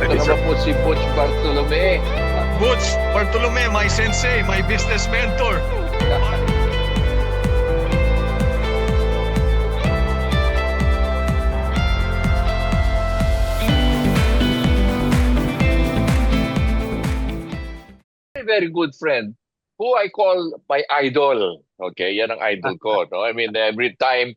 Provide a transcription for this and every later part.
Ito Yes, sir. naman po si Butch Bartolome. Butch Bartolome, my sensei, my business mentor. Very good friend who I call my idol. Okay, yan ang idol ko. No? I mean, every time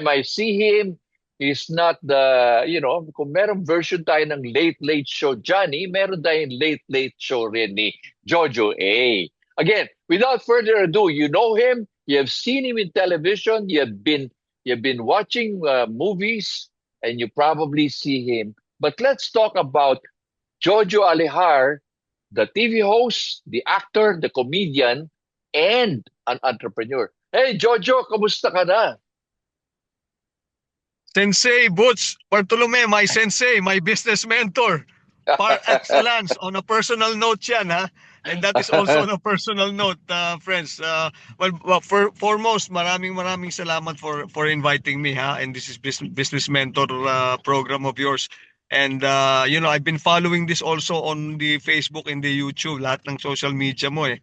I see him, he's not kung merong version tayo ng Late Late Show Johnny, meron tayong Late Late Show rin ni Jojo A. Again, without further ado, you know him, you have seen him in television, you've been watching movies, and you probably see him. But let's talk about Jojo Alihar, the TV host, the actor, the comedian, and an entrepreneur. Hey, Jojo, kamusta ka na? Sensei Butch Bartolome, my sensei, my business mentor. Par excellence on a personal note yan, ha? And that is also on a personal note, friends. Foremost, maraming salamat for inviting me, ha? And this is business mentor program of yours. And I've been following this also on the Facebook and the YouTube, lahat ng social media mo eh.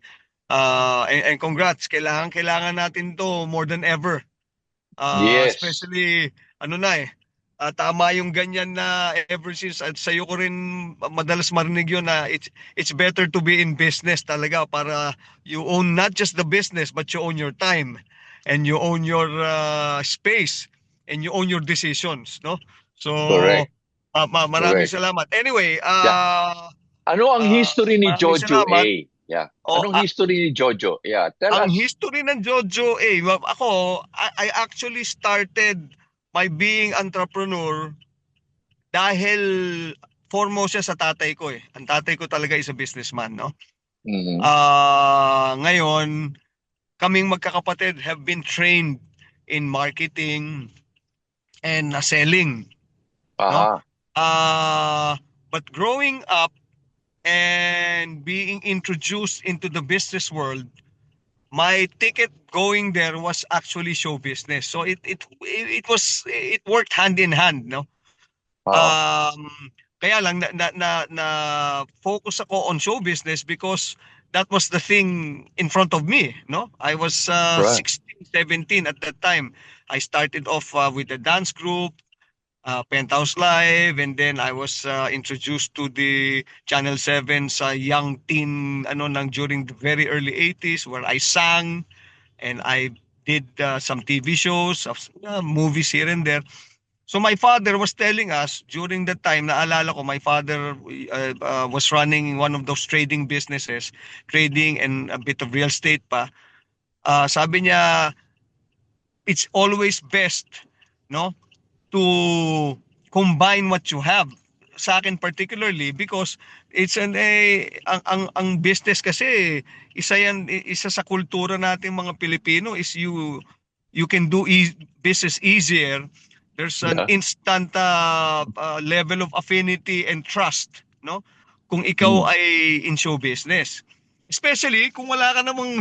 And congrats, kailangan natin to more than ever. Yes. Especially tama yung ganyan na ever since at sa'yo ko rin madalas marinig yun na it's better to be in business talaga para you own not just the business but you own your time and you own your space and you own your decisions, no? So Correct. maraming Correct. salamat. Anyway, Ano ang history ni maraming Jojo salamat. A? Yeah. Oh, Anong history ni Jojo? Yeah, tell ang us. history ng Jojo, I actually started my being entrepreneur dahil foremost siya sa tatay ko eh. Ang tatay ko talaga is a businessman, no? Mhm. Ngayon, kaming magkakapatid have been trained in marketing and selling, no? Aha. But growing up and being introduced into the business world, my ticket going there was actually show business. So it worked hand in hand, no? Wow. Kaya lang na focus ako on show business because that was the thing in front of me, no? I was Right. 16, 17 at that time. I started off with a dance group, Penthouse Live, and then I was introduced to the Channel 7 sa young teen during the very early 80s where I sang and I did some TV shows, movies here and there. So my father was telling us during that time, naalala ko, my father was running one of those trading businesses, trading and a bit of real estate pa. Sabi niya, it's always best, no, to combine what you have. Sa akin particularly because it's ang business kasi isa sa kultura nating mga Pilipino is you can do business easier. There's an Yeah. instant level of affinity and trust, no? Kung ikaw ay in show business. Especially kung wala ka namang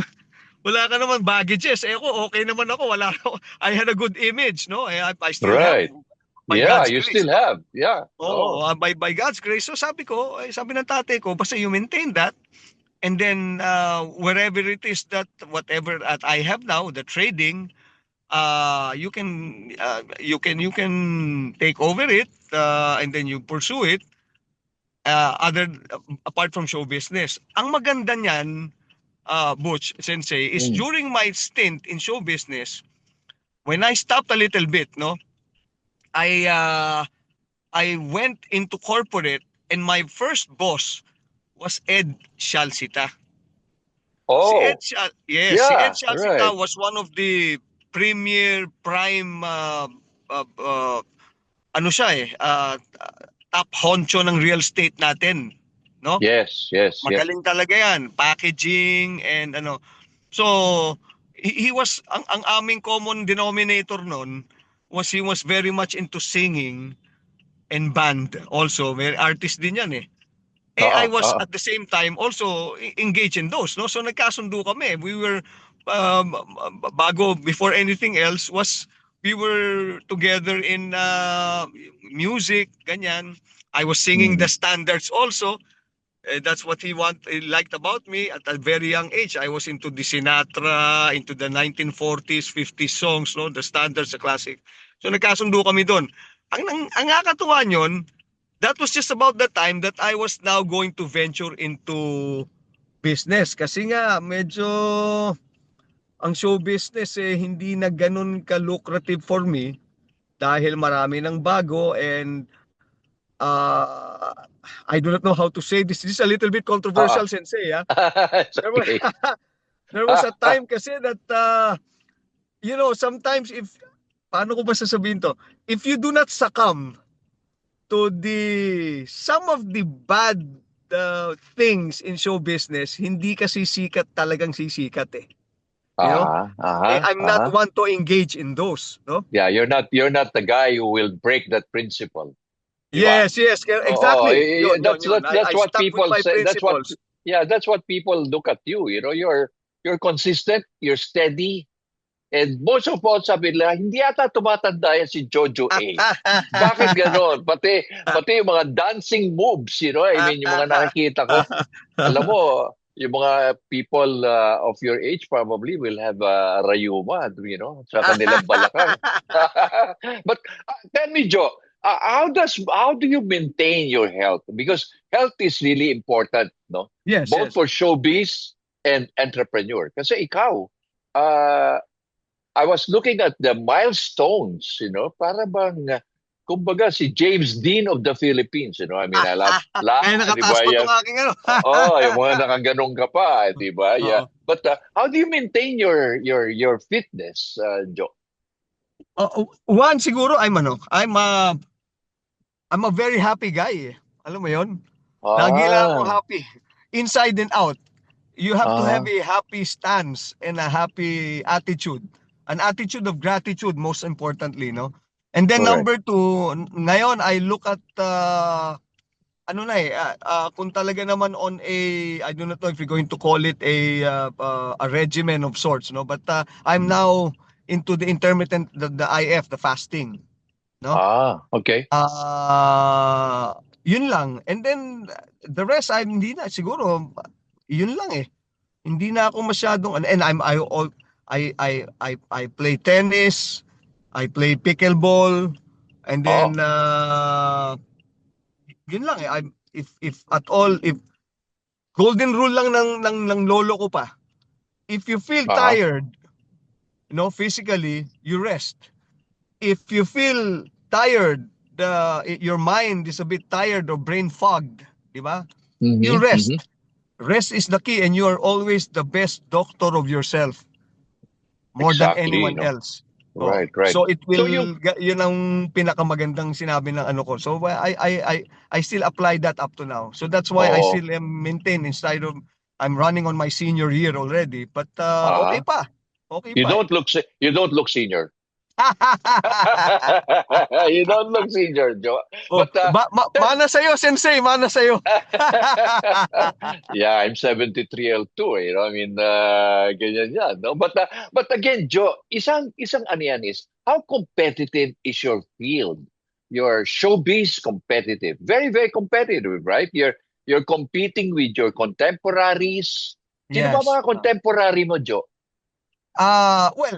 baggages. Ako, okay naman ako. I had a good image, no? I still have, Right. by Yeah, God's you grace. still have. Yeah. Oh, by God's grace. So sabi ng tatay ko, basta you maintain that. And then wherever it is that whatever that I have now, the trading, you can take over it and then you pursue it apart from show business. Ang maganda niyan, Butch Sensei, is Mm. during my stint in show business, when I stopped a little bit, no, I went into corporate and my first boss was Ed Shalsita. Si Oh. Ed Yeah, Shalsita right. was one of the premier prime top honcho ng real estate natin, no? Yes, yes, yes. Magaling talaga yan, packaging and So he was ang aming common denominator noon was he was very much into singing and band also. Very artist din yan eh. I was at the same time also engaged in those, no? So nagkasundo kami. We were before anything else was we were together in music, ganyan. I was singing the Mhm. standards also. That's what he liked about me at a very young age. I was into the Sinatra, into the 1940s, 50s songs, no, the standards, the classic. So nagkasundo kami doon. Ang nakakatuwa nyon, that was just about the time that I was now going to venture into business. Kasi nga, medyo ang show business hindi na ganun ka-lucrative for me dahil marami ng bago and uh, I do not know how to say this. This is a little bit Ah, controversial, Sensei. it's There was, okay. there was a time kasi that, sometimes paano ko ba sasabihin to? If you do not succumb to some of the bad things in show business, hindi ka sisikat talagang sisikat eh. You know? I'm not Uh-huh. one to engage in those, no? Yeah, you're not the guy who will break that principle. Di ba? Yes, yes, Oo, exactly. Yun, yun, that's yun. that's that's I what stuck with people my say. principles. That's what people look at you. You're consistent, you're steady, and most of all sabi nila, hindi yata tumatanda yan si Jojo A. Bakit gano'n? Pati yung mga dancing moves, I mean, yung mga nakikita ko, alam mo, yung mga people of your age probably will have rayuma, sa kanilang balakang. But tell me, Joe, how do you maintain your health? Because health is really important, no? Yes, Both yes. for showbiz and entrepreneur. Kasi ikaw, uh, I was looking at the milestones, para bang, kumbaga si James Dean of the Philippines, I mean, Kaya di nakataas ba pa yan? tong aking ano. Oo, yung mga nakaganong ka pa, di ba? Yeah. Oo. But how do you maintain your fitness, Joe? One siguro I'm a very happy guy. Alam mo 'yon? Lagi lang akong Ah, happy. Inside and out. You have to have ah, a happy stance and a happy attitude. An attitude of gratitude most importantly, no? And then correct. number two, ngayon I look at kung talaga naman on a, I do not know if you're going to call it a regimen of sorts, no? But I'm now into the intermittent, the IF, the fasting, no? Okay. Yun lang. And then the rest, hindi na siguro yun lang eh. Hindi na ako masyadong and I play tennis, I play pickleball, and then Oh, yun lang eh. If at all, if golden rule lang ng lolo ko pa. If you feel uh-huh. tired, physically, you rest. If you feel tired, your mind is a bit tired or brain fogged, di ba? You Mm-hmm, mm-hmm. rest. Rest is the key and you are always the best doctor of yourself more than Exactly, anyone else. Oh. Right, right. So it So you will yun ang pinakamagandang sinabi ng ano ko. So I still apply that up to now. So that's why I oh, still am maintain inside of I'm running on my senior year already. But okay uh-huh. pa. Okay You pa eh. don't look you don't look senior. You don't look senior, Joe. Oh, But that, mana sa'yo, sensei, mana sa'yo. yeah, I'm 73 too. I mean, ganyan yan, no? But again, Joe, isang ano yan is how competitive is your field? Your showbiz competitive, very very competitive, right? You're competing with your contemporaries. Sino ba Yes. mga contemporary mo, Joe? Well,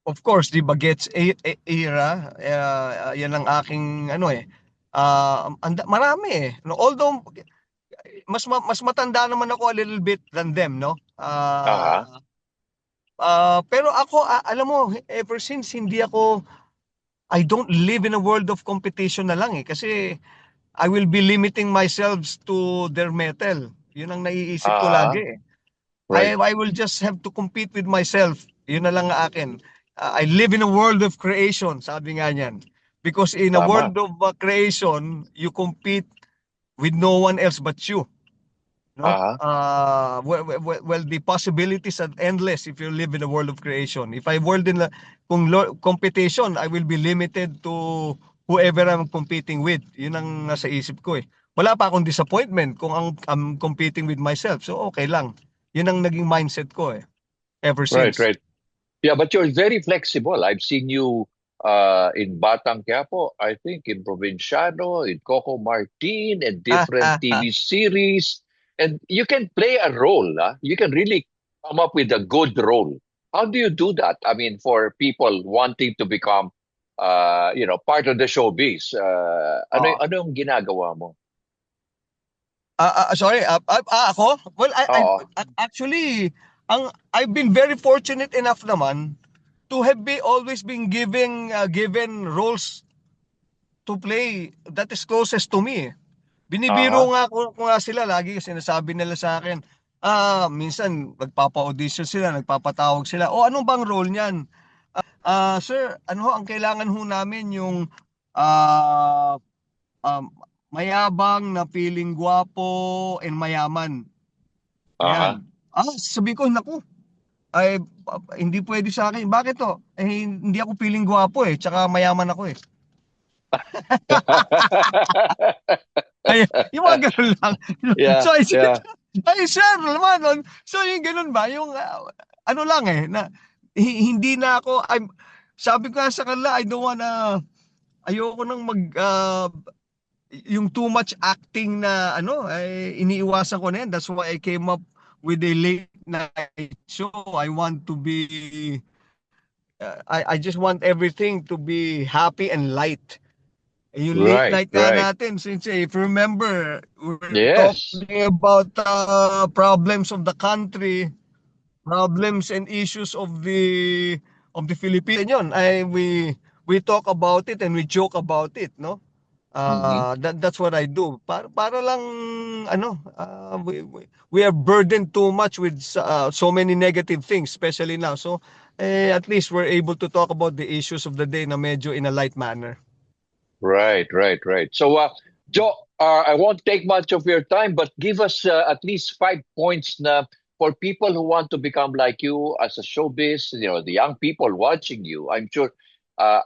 of course, the Bagets era, yan ang aking ano eh. Marami eh. No, although mas matanda naman ako a little bit than them, no? Ah, Pero ako, alam mo, ever since I don't live in a world of competition na lang eh. Kasi I will be limiting myself to their metal. Yun ang naiisip ko lagi ah, eh. right. I will just have to compete with myself. Yun na lang ang akin. I live in a world of creation, sabi nga niyan. Because in a Tama. world of creation, you compete with no one else but you. No? Ah, Well, the possibilities are endless if you live in a world of creation. If I world in competition, I will be limited to whoever I'm competing with. Yun ang nasa isip ko eh. Wala pa akong disappointment kung I'm competing with myself. So okay lang. Yun ang naging mindset ko eh. Ever right, since. right. Yeah, but you're very flexible. I've seen you. in Batang Quiapo, I think in Provinciano, in Coco Martin, and different TV series. And you can play a role. You can really come up with a good role. How do you do that? I mean, for people wanting to become, part of the showbiz, Oo. ano yung ginagawa mo? Sorry, ako? Well, Oo. actually, I've been very fortunate enough naman to have always been given roles to play that is closest to me. Binibiro Aha. ko nga sila lagi kasi sinasabi nila sa akin, minsan nagpapa-audition sila, nagpapatawag sila. O anong bang role niyan? Sir, ano ho, ang kailangan ho namin yung ah, um, mayabang na feeling gwapo and mayaman. Aha. Ayan. Sabi ko, naku, ay hindi pwede sa akin. Bakit to? Hindi ako feeling gwapo tsaka mayaman ako eh. Ay, yung mga ganun lang. Yeah, So I said, yeah. ay sir, naman. So yung ganun ba, yung ano lang na hindi na ako, sabi ko nga sa kanila, I don't wanna, ayoko nang yung too much acting na ay iniiwasan ko na yan. That's why I came up with a late night show. I want to be, I just want everything to be happy and light. Yung late Right, night nga right. natin, since if you remember, we're Yes. talking about problems of the country, problems and issues of the Philippines. Yun, we talk about it and we joke about it, no? Mm-hmm. That's what I do. Para lang we are burdened too much with so many negative things, especially now. So at least we're able to talk about the issues of the day na medyo in a light manner. Right, right, right. So, Joe, I won't take much of your time, but give us at least 5 points na for people who want to become like you as a showbiz, the young people watching you. I'm sure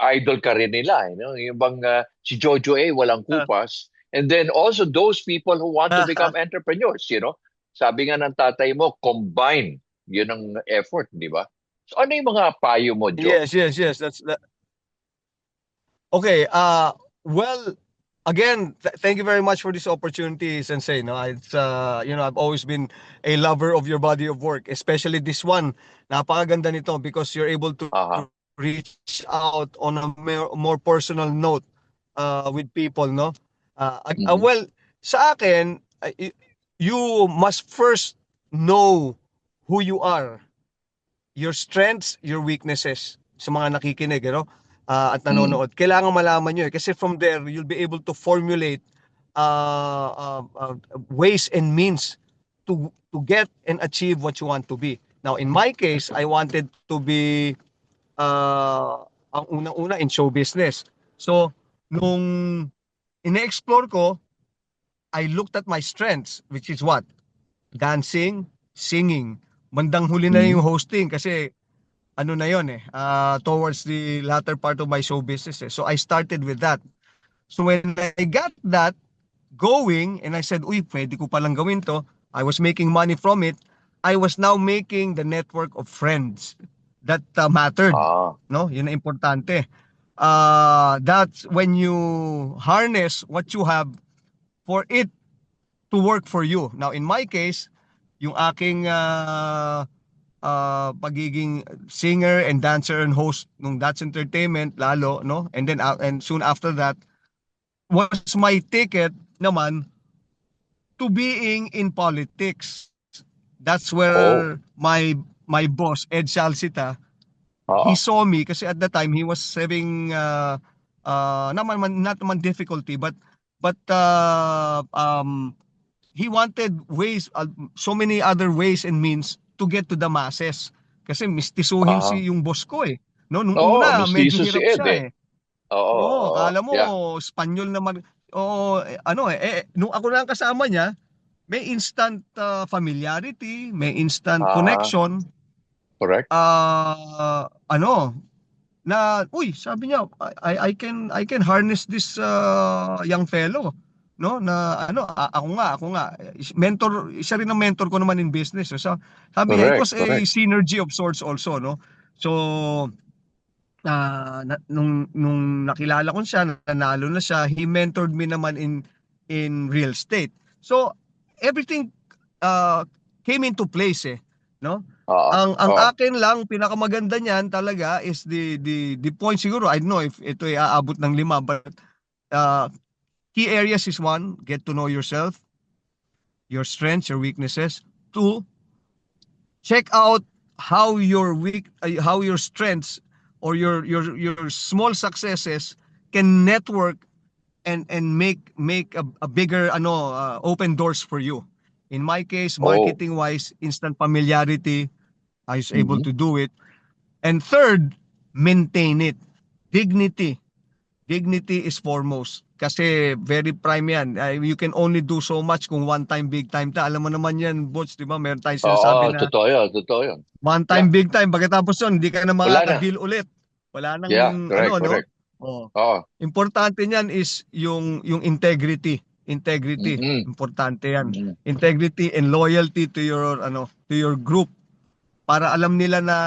idol ka rin nila, yung bang si Jojo A, walang kupas. And then also those people who want to become entrepreneurs. Sabi nga ng tatay mo, combine. Yun ang effort, di ba? So, ano yung mga payo mo, Joe? Yes, yes, yes. That's that. Okay. Well, again, thank you very much for this opportunity, Sensei. No, it's I've always been a lover of your body of work, especially this one. Napakaganda nito because you're able to Aha. reach out on a more personal note with people, no? Mhm. Well, sa akin, you must first know who you are, your strengths, your weaknesses sa mga nakikinig, at Mm. nanonood. Kailangan malaman nyo kasi from there, you'll be able to formulate uh, uh, uh, ways and means to get and achieve what you want to be. Now, in my case, I wanted to be ang unang-una in show business. So, nung ine-explore ko, I looked at my strengths, which is what? Dancing, singing. Bandang huli na yung Mhm. hosting kasi ano na yon towards the latter part of my show business. So I started with that. So when I got that going and I said, uy, pwede ko palang gawin to. I was making money from it. I was now making the network of friends that mattered. Ah. No, yun ang importante. That's when you harness what you have for it to work for you. Now, in my case, yung aking pagiging singer and dancer and host nung That's Entertainment lalo, no? And then and soon after that was my ticket naman to being in politics. That's Oh. where my boss Ed Salsita, he Oo. saw me kasi at the time he was having not naman difficulty but he wanted ways, so many other ways and means to get to the masses. Kasi mistisuhin Ah. yung boss ko No, nung Oo, una medyo mistiso si hirap Ed siya. Oo, Oo, oo. akala mo Yeah. Espanyol naman. Oo, nung ako lang kasama niya, may instant familiarity, may instant Ah, connection. correct. Ano, na sabi niya, I can harness this young fellow, no, na ako nga mentor, isa rin ang mentor ko naman in business. So sabi niya, it Correct, was a correct. synergy of sorts also, no. So nung nakilala ko siya, nanalo na siya, he mentored me naman in real estate. So everything uh, came into place eh, no? Oo. Ang Oo. akin lang pinakamaganda niyan talaga is the point siguro. I don't know if ito ay aabot ng 5, but uh, key areas is one, get to know yourself, your strengths, your weaknesses. Two, check out how your strengths or your small successes can network and make a bigger open doors for you. In my case, Oh. marketing wise, instant familiarity, I was able Mhm. to do it. And third, maintain it. Dignity. Dignity is foremost. Kasi very prime yan. You can only do so much kung one time, big time ta. Alam mo naman yan, Bots, di ba? Meron tayong sinasabi Oo, na totoo yun, totoo yun. one Yeah. time, big time. Pagkatapos yun, hindi ka na Wala na. makaka-deal ulit. Wala nang Yeah, correct, no? correct. Oh. Oo. Importante niyan is yung integrity. Integrity. Mm-mm. Importante yan. Mm-mm. Integrity and loyalty to your group para alam nila na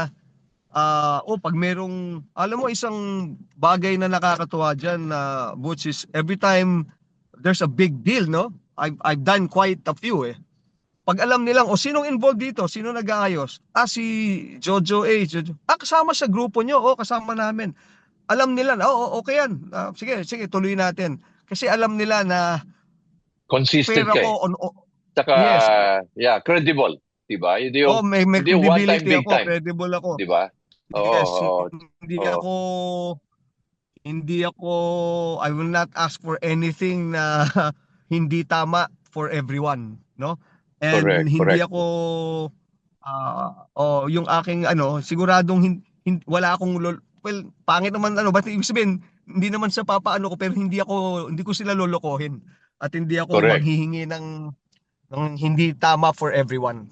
pag merong alam mo isang bagay na nakakatuwa diyan na Butch is every time there's a big deal, no? I've done quite a few eh. Pag alam nilang sinong involved dito, sino nag-aayos? Si Jojo A. Jojo. Kasama sa grupo nyo. Kasama namin. Alam nila na, okay yan. Sige, sige, tuloy natin. Kasi alam nila na fair Consistent ka ako eh. Saka, yes. yeah, credible. Diba? May Hindi yung one time, credibility big ako, time. credible ako. Diba? Oo, Yes, oo, hindi oo. ako hindi ako I will not ask for anything na hindi tama for everyone, no? And Correct, hindi correct. ako yung aking siguradong wala akong well, pangit naman ba't ibig sabihin hindi naman sa papaano ko pero hindi ko sila lolokohin at hindi ako Correct. manghihingi ng hindi tama for everyone.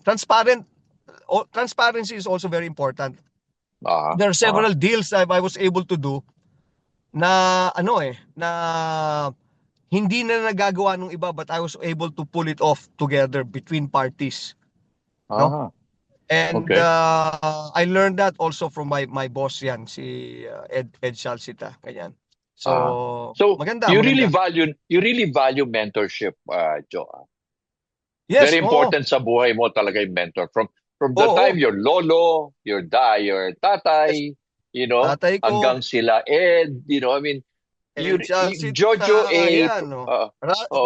Transparency is also very important. Aha, There are aha. several deals I was able to do na na hindi na nagagawa ng iba but I was able to pull it off together between parties, no? Aha. And Okay. I learned that also from my boss yan, si Ed Salsita, ganyan. Aha. So, So, maganda, maganda. you really value mentorship, Joe. Yes, Very oo. important sa buhay mo talaga yung mentor. From the Oo, time your lolo, your yes. tatay, Tatay ko, hanggang sila Ed, I mean, Ed Jojo Salsita, A, yan, no.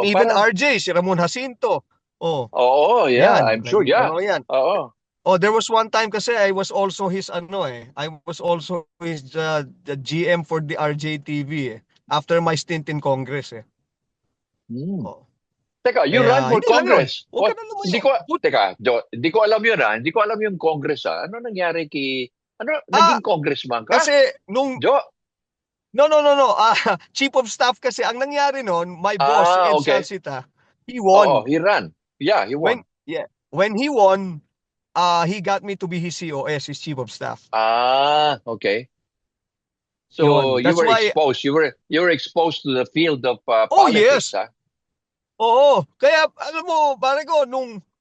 Even parang, RJ, si Ramon Jacinto. Oh, oo, yeah, yan, I'm sure, yeah. yan. Oo. There was one time kasi I was also his I was also his the GM for the RJTV after my stint in Congress eh. Hmm. Oh. Teka, you run Kaya for hindi lang yun. Congress. Huwag ka What? na Hindi lumayo. ko, teka, hindi ko alam yun, Hindi ko alam yung Congress, Ano nangyari Ah, naging congressman ka? kasi nung Jo? no. Chief of staff kasi ang nangyari noon, my boss si Ed Okay. Salsita, he Oo, won. he ran. Yeah, he won. When he won, he got me to be his COS, his chief of staff. Okay. So Yun. you That's were why exposed. You were exposed to the field of politics, yes. huh? Oo. Kaya alam mo, pare ko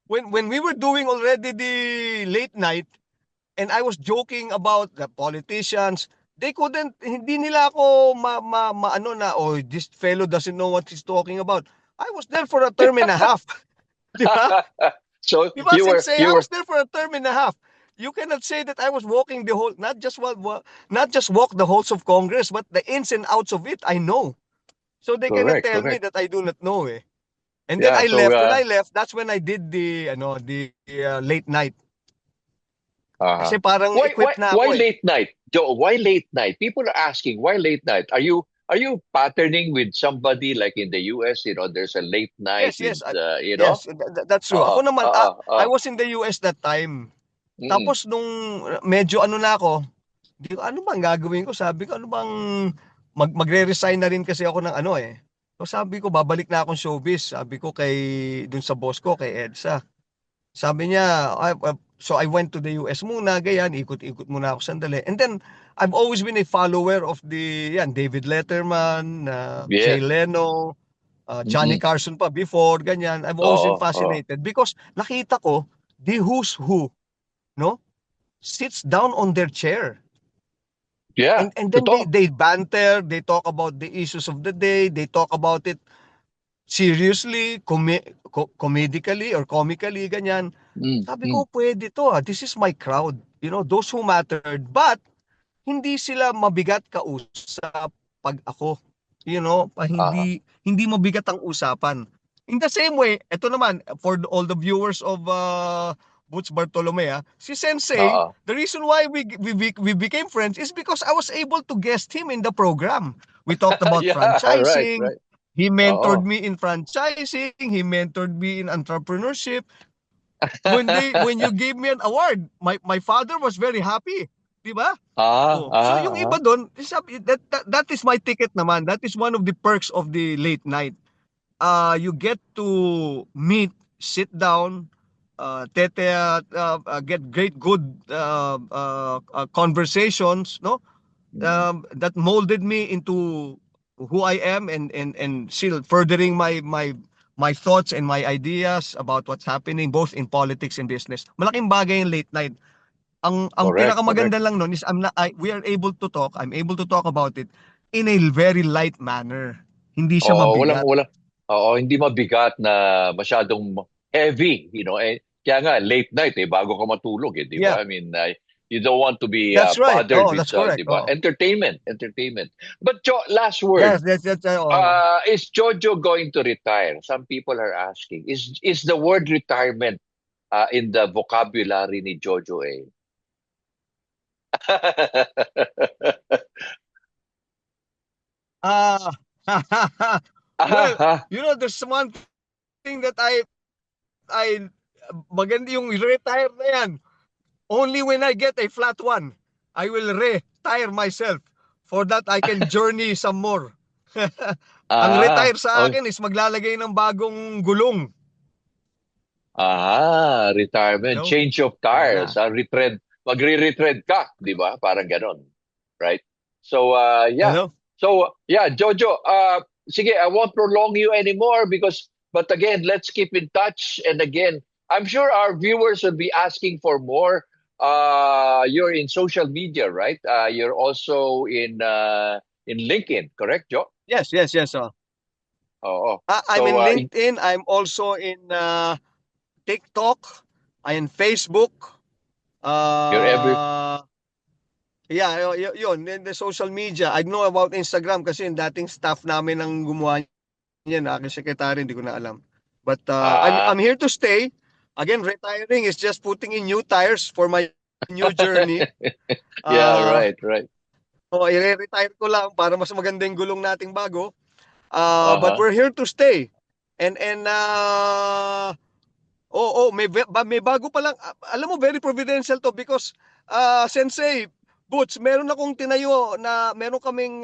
when we were doing already the late night and I was joking about the politicians, they couldn't hindi nila ako maano na this fellow doesn't know what he's talking about. I was there for a term and a half. Di ba? So Di ba, Sensei? I was there for a term and a half. You cannot say that I was walking the whole not just walk the halls of Congress, but the ins and outs of it I know. So they cannot correct, tell me correct. that I do not know eh. And then Yeah. I So left. When I left, that's when I did the late night. Kasi parang why equipped na why ako eh. late night, Joe? Why late night? People are asking why late night. Are you patterning with somebody like in the US? There's a late night Yes, with yes. Yes, that's true. Ako naman, I was in the US that time. Mm. Tapos nung medyo na ako, di ko, ano bang gagawin ko? Sabi ko, ano bang, magre-resign na rin kasi ako ng eh. So sabi ko, babalik na akong showbiz. Sabi ko dun sa boss ko, kay Edsa. Sabi niya, so I went to the US muna, ganyan, ikot-ikot muna ako sandali. And then, I've always been a follower of David Letterman, Jay Yes. Leno, Johnny Mm-mm. Carson pa before, ganyan. I've always been Oo, oo. fascinated because nakita ko, the who's who, no, sits down on their chair. Yeah, And then totoo. they banter, they talk about the issues of the day, they talk about it seriously, comedically or comically, ganyan. Mm, Sabi mm. ko, pwede to ah. This is my crowd. You know, those who mattered. But, hindi sila mabigat kausap pag ako. You know, Uh-huh. hindi mabigat ang usapan. In the same way, ito naman, for all the viewers of Butch Bartolome, si Sensei, Uh-huh. the reason why we became friends is because I was able to guest him in the program. We talked about Yeah, right, franchising. right. He mentored Oo. me in franchising. He mentored me in entrepreneurship. When you gave me an award, my father was very happy. 'Di ba? Ah, Oh, so yung ah, iba doon, that is my ticket naman. That is one of the perks of the late night. You get to meet, sit down, get great good conversations, no? ah. That molded me into who I am, and still furthering my thoughts and my ideas about what's happening both in politics and business. Malaking bagay yung late night. Ang Correct, correct. pinakamaganda lang nun is we are able to talk, I'm able to talk about it in a very light manner. Hindi siya Oo, walang mabigat. walang oo, hindi mabigat na masyadong heavy, kaya nga late night bago ka matulog, 'di Yeah, ba? I mean, you don't want to be that's right. bothered Oh, with, that's correct. 'di ba? Oh. Entertainment, entertainment. But last word, Yes, that's oh. is Jojo going to retire? Some people are asking. Is the word retirement in the vocabulary ni Jojo A? Ah, well, Ah, you know, there's one thing that I maganda yung retire na yan. Only when I get a flat one, I will retire myself. For that, I can journey some more. Ang retire sa oh, akin is maglalagay ng bagong gulong. retirement, No? change of tires, Yeah. retread, magre-retread ka, 'di ba? Parang ganon, right? So, yeah. Ano? So, yeah, Jojo, sige, I won't prolong you anymore but again, let's keep in touch. And again, I'm sure our viewers will be asking for more. You're in social media, right? You're also in LinkedIn, correct, Jo? Yes, yes, yes. Oh. Oo. I'm in So, LinkedIn. I'm also in TikTok. I'm in Facebook. you're every Uh, yeah, yun. In the social media. I know about Instagram kasi yung dating staff namin ang gumawa niyan. Aking secretary, hindi ko na alam. But I'm ah, here to stay. Again, retiring is just putting in new tires for my new journey. yeah, Uh, right, right. i-retire ko lang para mas maganda yung gulong nating bago. But Uh-huh. we're here to stay. And may bago pa lang. Alam mo, very providential to because Sensei Boots, meron akong tinayo na meron kaming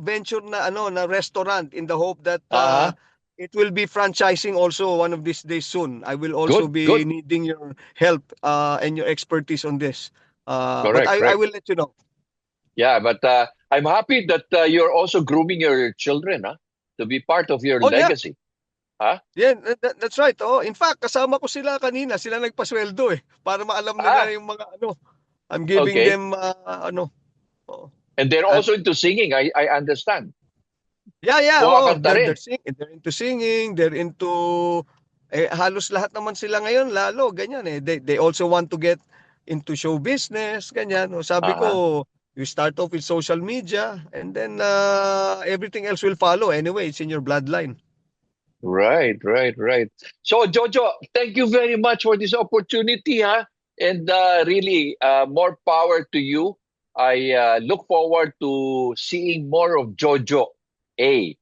venture na na restaurant in the hope that Uh-huh. it will be franchising also one of these days soon. I will also Good, be good. needing your help and your expertise on this. But Correct, I correct. will let you know. Yeah, but I'm happy that you're also grooming your children, to be part of your Oh yeah, legacy. Huh? yeah, that's right. Oh, in fact, kasama ko sila kanina. Sila nagpasweldo para maalam nila Ah, yung mga I'm giving okay. them oh. And they're At also into singing. I understand. yeah, yeah, Kumakanta rin. they're into singing, they're into halos lahat naman sila ngayon lalo ganyan They also want to get into show business, ganyan. O sabi Uh-huh. ko, you start off with social media and then everything else will follow anyway. It's in your bloodline. Right, right, right. So, Jojo, thank you very much for this opportunity, huh? And really, more power to you. I look forward to seeing more of Jojo A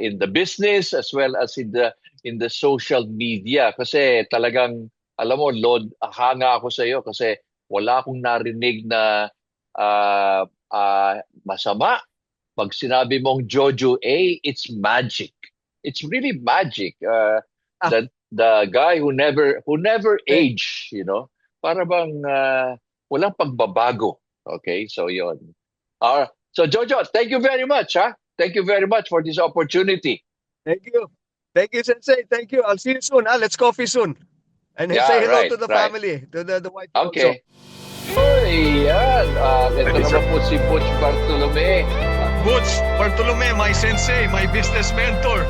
in the business as well as in the social media. Kasi talagang, alam mo, Lord, hanga ako sa iyo kasi wala akong narinig na uh, masama. Pag sinabi mong Jojo A, it's magic. It's really magic. Ah, The guy who never eh, age, para bang walang pagbabago. Okay, so yon. So Jojo, thank you very much, huh? Thank you very much for this opportunity. thank you. Thank you, Sensei. Thank you. I'll see you soon. Let's coffee soon. And Yeah, say hello right, to the right. family, to the wife also. Okay. Uy, yan. Ito Thank you, sir. naman po si Butch Bartolome. Butch Bartolome, my sensei, my business mentor.